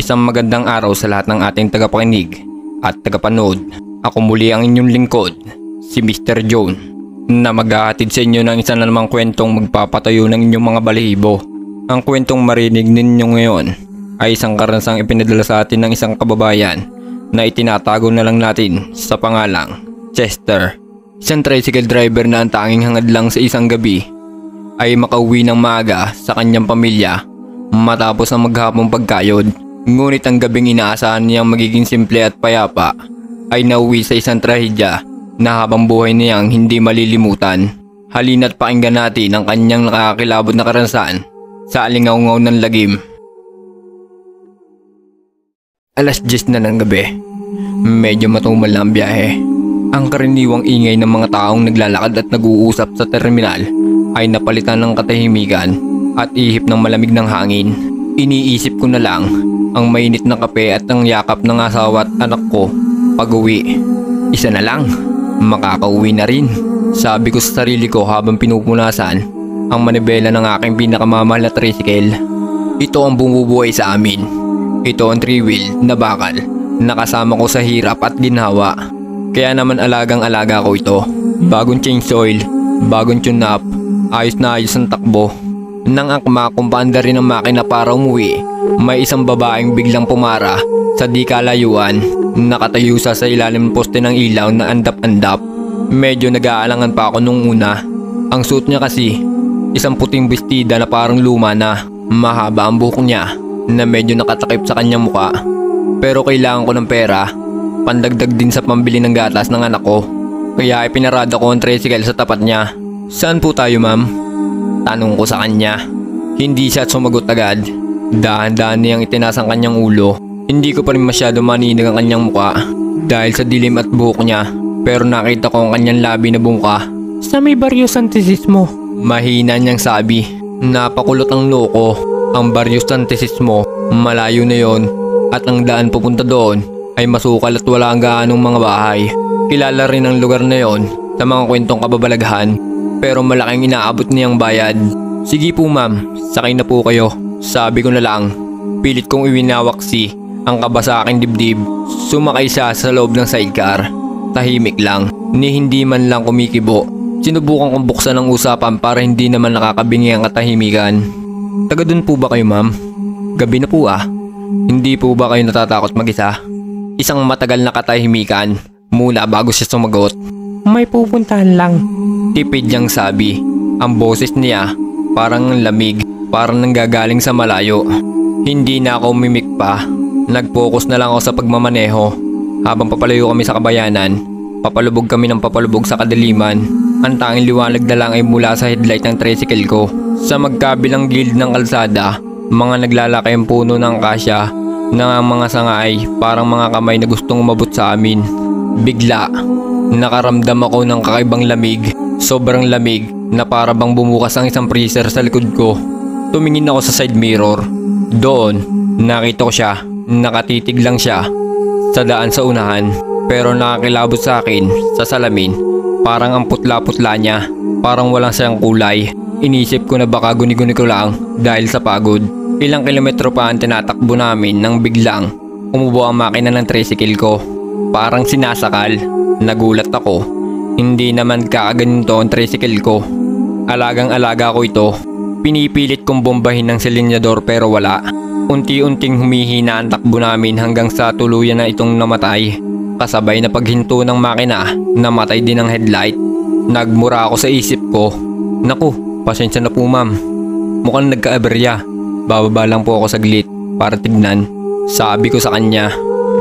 Isang magandang araw sa lahat ng ating tagapakinig at tagapanood. Ako muli ang inyong lingkod, si Mr. John, na maghahatid sa inyo ng isa na namang kwentong magpapatayo ng inyong mga balahibo. Ang kwentong marinig ninyo ngayon ay isang karanasang ipinadala sa atin ng isang kababayan na itinatago na lang natin sa pangalang Chester. Isang tricycle driver na ang tanging hangad lang sa isang gabi ay makauwi ng maaga sa kanyang pamilya matapos ang maghapong pagkayod. Ngunit ang gabing inaasahan niyang magiging simple at payapa ay nauwi sa isang trahedya na habang buhay niyang hindi malilimutan. Halina't pakinggan natin ang kanyang nakakakilabot na karanasan sa alingaungaw ng lagim. Alas 10 na ng gabi. Medyo matumal na ang biyahe. Ang karaniwang ingay ng mga taong naglalakad at nag-uusap sa terminal ay napalitan ng katahimikan at ihip ng malamig ng hangin. Iniisip ko na lang ang mainit na kape at ang yakap ng asawa at anak ko pag-uwi. Isa na lang, makakauwi na rin, sabi ko sa sarili ko habang pinupunasan ang manibela ng aking pinakamamahal na tricycle. Ito ang bumubuhay sa amin. Ito ang 3-wheel na bakal na kasama ko sa hirap at ginhawa. Kaya naman alagang-alaga ko ito. Bagong change oil, bagong tune-up, ayos na ayos ang takbo. Nang akma kung paanda rin ang makina para umuwi, may isang babaeng biglang pumara sa di kalayuan. Nakatayo sa ilalim ng poste ng ilaw na andap-andap. Medyo nag-aalangan pa ako nung una. Ang suot niya kasi, isang puting bestida na parang luma na. Mahaba ang buhok niya na medyo nakatakip sa kanyang muka. Pero kailangan ko ng pera, pandagdag din sa pambili ng gatas ng anak ko. Kaya ipinarada ko ang tricycle sa tapat niya. Saan po tayo, ma'am? Tanong ko sa kanya. Hindi siya sumagot agad. Dahan-dahan niyang itinaas ang kanyang ulo. Hindi ko pa rin masyado maninig ang kanyang muka dahil sa dilim at buhok niya. Pero nakita ko ang kanyang labi na bungka. Sa may Barrio Santisismo, mahina niyang sabi. Napakulot ang loko. Ang Barrio Santisismo, malayo na yon. At ang daan pupunta doon ay masukal at wala ang gaanong mga bahay. Kilala rin ang lugar na yon sa mga kwentong kababalaghan. Pero malaking inaabot niyang bayad. Sige po ma'am, sakay na po kayo, sabi ko na lang. Pilit kong iwinawaksi ang kaba sa aking dibdib. Sumakay siya sa loob ng sidecar. Tahimik lang, ni hindi man lang kumikibo. Sinubukan kong buksan ang usapan para hindi naman nakakabingi ang katahimikan. Taga dun po ba kayo ma'am? Gabi na po ah. Hindi po ba kayo natatakot mag-isa? Isang matagal na katahimikan mula bago siya sumagot. May pupuntahan lang, tipid niyang sabi. Ang boses niya parang lamig, parang nanggagaling sa malayo. Hindi na ako mimik pa. Nag-focus na lang ako sa pagmamaneho. Habang papalayo kami sa kabayanan, papalubog kami ng papalubog sa kadiliman. Ang tanging liwanag na lang ay mula sa headlight ng tricycle ko. Sa magkabilang gilid ng kalsada, mga naglalaki ang puno ng akasya na ang mga sanga ay parang mga kamay na gustong umabot sa amin. Bigla, nakaramdam ako ng kakaibang lamig. Sobrang lamig na para bang bumukas ang isang freezer sa likod ko. Tumingin ako sa side mirror. Doon, nakita ko siya. Nakatitig lang siya sa daan sa unahan. Pero nakakilabot sa akin sa salamin. Parang ang putla-putla niya. Parang walang siyang kulay. Inisip ko na baka guni-guni ko lang dahil sa pagod. Ilang kilometro pa ang tinatakbo namin nang biglang umubo ang makina ng tricycle ko. Parang sinasakal. Nagulat ako. Hindi naman kakaganito ang tricycle ko. Alagang-alaga ko ito. Pinipilit kong bombahin ng silinyador pero wala. Unti-unting humihina ang takbo namin hanggang sa tuluyan na itong namatay. Kasabay na paghinto ng makina, namatay din ang headlight. Nagmura ako sa isip ko. Naku, pasensya na po ma'am. Mukhang nagka-aberya. Bababa lang po ako saglit para tignan, sabi ko sa kanya.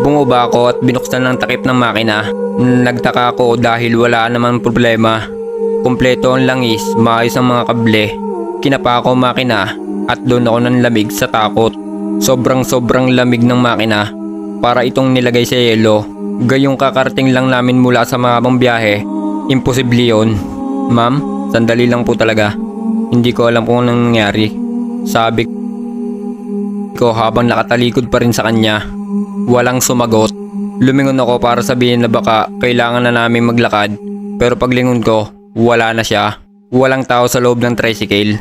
Bumaba ako at binuksan ang takip ng makina. Nagtaka ako dahil wala naman problema. Kumpleto ang langis, maayos ang mga kable. Kinapa ko makina at doon ako ng lamig sa takot. Sobrang lamig ng makina. Para itong nilagay sa yelo. Gayong kakarating lang namin mula sa mahabang biyahe. Imposible yun. Ma'am, sandali lang po talaga. Hindi ko alam kung anong nangyari, sabi ko habang nakatalikod pa rin sa kanya. Walang sumagot. Lumingon ako para sabihin na baka kailangan na namin maglakad. Pero paglingon ko, wala na siya. Walang tao sa loob ng tricycle.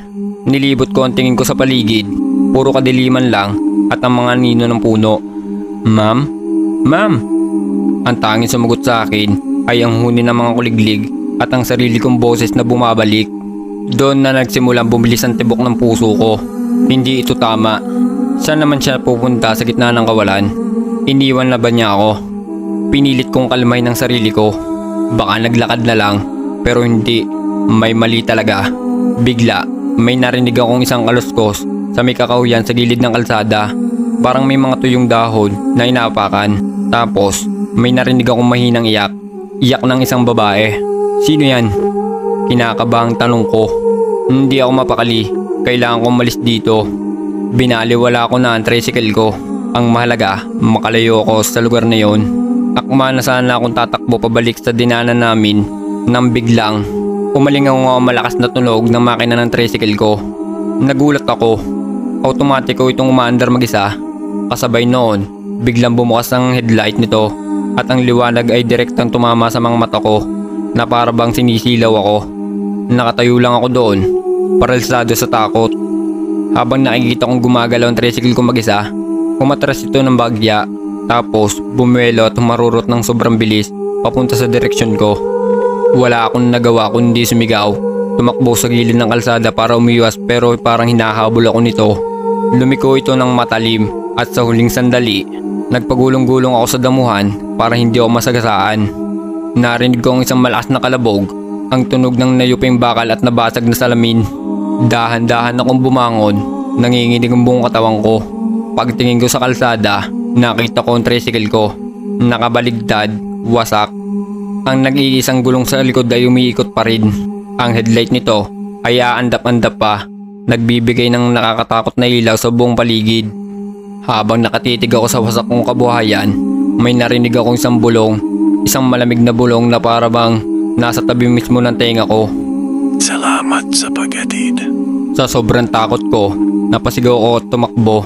Nilibot ko ang tingin ko sa paligid. Puro kadiliman lang at ang mga nino ng puno. Ma'am? Ma'am? Ang tanging sumagot sa akin ay ang huni ng mga kuliglig at ang sarili kong boses na bumabalik. Doon na nagsimulang bumilis ang tibok ng puso ko. Hindi ito tama. Saan naman siya pupunta sa gitna ng kawalan? Iniwan na ba niya ako? Pinilit kong kalmahin ang sarili ko. Baka naglakad na lang, pero hindi. May mali talaga. Bigla, may narinig akong isang kaluskos sa may kakahuyan sa gilid ng kalsada. Parang may mga tuyong dahon na inaapakan. Tapos, may narinig akong mahinang iyak. Iyak ng isang babae. Sino yan? Kinakabahang tanong ko. Hindi ako mapakali. Kailangan kong malis dito. Binaliwala ko na ang tricycle ko. Ang mahalaga, makalayo ako sa lugar na yon. Akma na sana akong tatakbo pabalik sa dinaanan namin nang biglang umalingaw ang malakas na tunog ng makina ng tricycle ko. Nagulat ako. Automatiko itong umaandar mag-isa. Kasabay noon, biglang bumukas ang headlight nito at ang liwanag ay direktang tumama sa mga mata ko na para bang sinisilaw ako. Nakatayo lang ako doon, paralisado sa takot. Habang nakikita kong gumagalaw ang tricycle ko mag-isa, umatras ito ng bagya. Tapos bumuelo at humarurot ng sobrang bilis papunta sa direksyon ko. Wala akong nagawa kundi sumigaw. Tumakbo sa gilid ng kalsada para umiwas pero parang hinahabol ako nito. Lumiko ito ng matalim at sa huling sandali, nagpagulong-gulong ako sa damuhan para hindi ako masagasaan. Narinig ko ang isang malakas na kalabog, ang tunog ng nayuping bakal at nabasag na salamin. Dahan-dahan akong bumangon, nanginginig ang buong katawan ko. Pagtingin ko sa kalsada, nakita ko ang tricycle ko. Nakabaligtad, wasak. Ang nag-iisang gulong sa likod ay umiikot pa rin. Ang headlight nito ay aandap-andap pa, nagbibigay ng nakakatakot na ilaw sa buong paligid. Habang nakatitig ako sa wasak kong kabuhayan, may narinig akong isang bulong. Isang malamig na bulong na para bang nasa tabi mismo ng tenga ko. Salamat sa paghatid. Sa sobrang takot ko, napasigaw ako at tumakbo.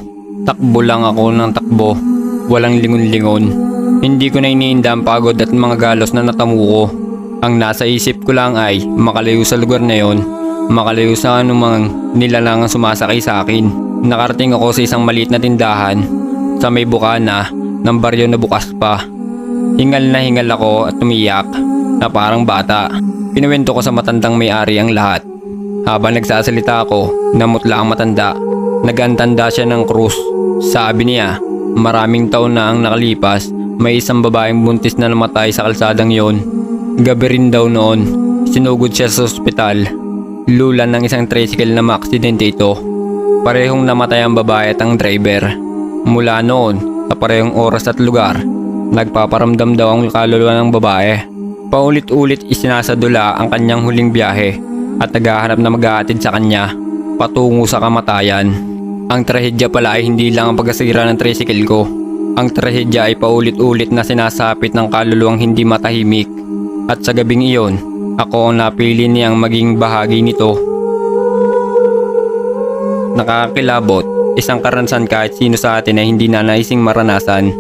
Takbo lang ako ng takbo. Walang lingon-lingon. Hindi ko na iniinda ang pagod at mga galos na natamu ko. Ang nasa isip ko lang ay makalayo sa lugar na yon. Makalayo sa anumang nilalang ang sumasakay sa akin. Nakarating ako sa isang maliit na tindahan sa may bukana ng baryo na bukas pa. Hingal na hingal ako at umiyak na parang bata. Pinuwento ko sa matandang may-ari ang lahat. Habang nagsasalita ako, namutla ang matanda. Nagantanda siya ng krus. Sabi niya, maraming taon na ang nakalipas, may isang babaeng buntis na namatay sa kalsadang yon. Gabi rin daw noon, sinugod siya sa ospital. Lulan ng isang tricycle na maaksidente ito. Parehong namatay ang babae at ang driver. Mula noon, sa parehong oras at lugar, nagpaparamdam daw ang kaluluwa ng babae. Paulit-ulit isinasadula ang kanyang huling biyahe at naghahanap na mag-aatid sa kanya patungo sa kamatayan. Ang trahedya pala ay hindi lang ang pagkasira ng tricycle ko. Ang trahedya ay paulit-ulit na sinasapit ng kaluluwang hindi matahimik. At sa gabing iyon, ako ang napili niyang maging bahagi nito. Nakakakilabot, isang karanasan kahit sino sa atin ay hindi na naising maranasan.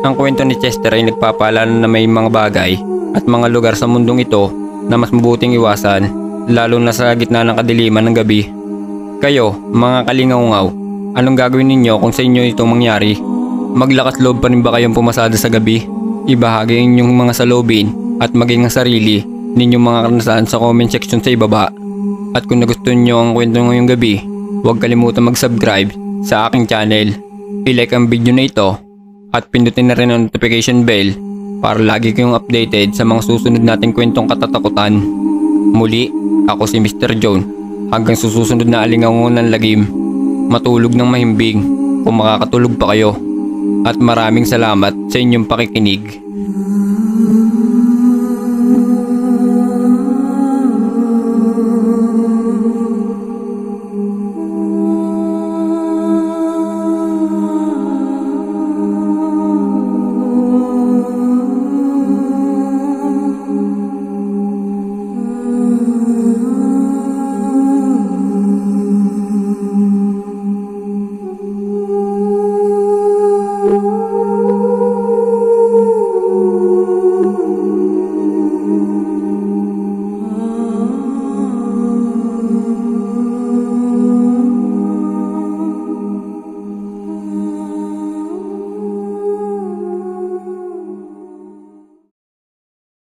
Ang kwento ni Chester ay nagpapaalala na may mga bagay at mga lugar sa mundong ito na mas mabuting iwasan, lalo na sa gitna ng kadiliman ng gabi. Kayo, mga kalingaw-ngaw, anong gagawin ninyo kung sa inyo ito mangyari? Maglakas loob pa rin ba kayong pumasada sa gabi? Ibahagi inyong mga saloobin at maging ang sarili ninyong mga karanasan sa comment section sa ibaba. At kung nagustuhan nyo ang kwento ngayong gabi, huwag kalimutan mag-subscribe sa aking channel. I-like ang video na ito at pindutin na rin ang notification bell para lagi kayong updated sa mga susunod nating kwentong katatakutan. Muli, ako si Mr. John. Hanggang susunod na alingaungon ng lagim, matulog ng mahimbing kung makakatulog pa kayo. At maraming salamat sa inyong pakikinig.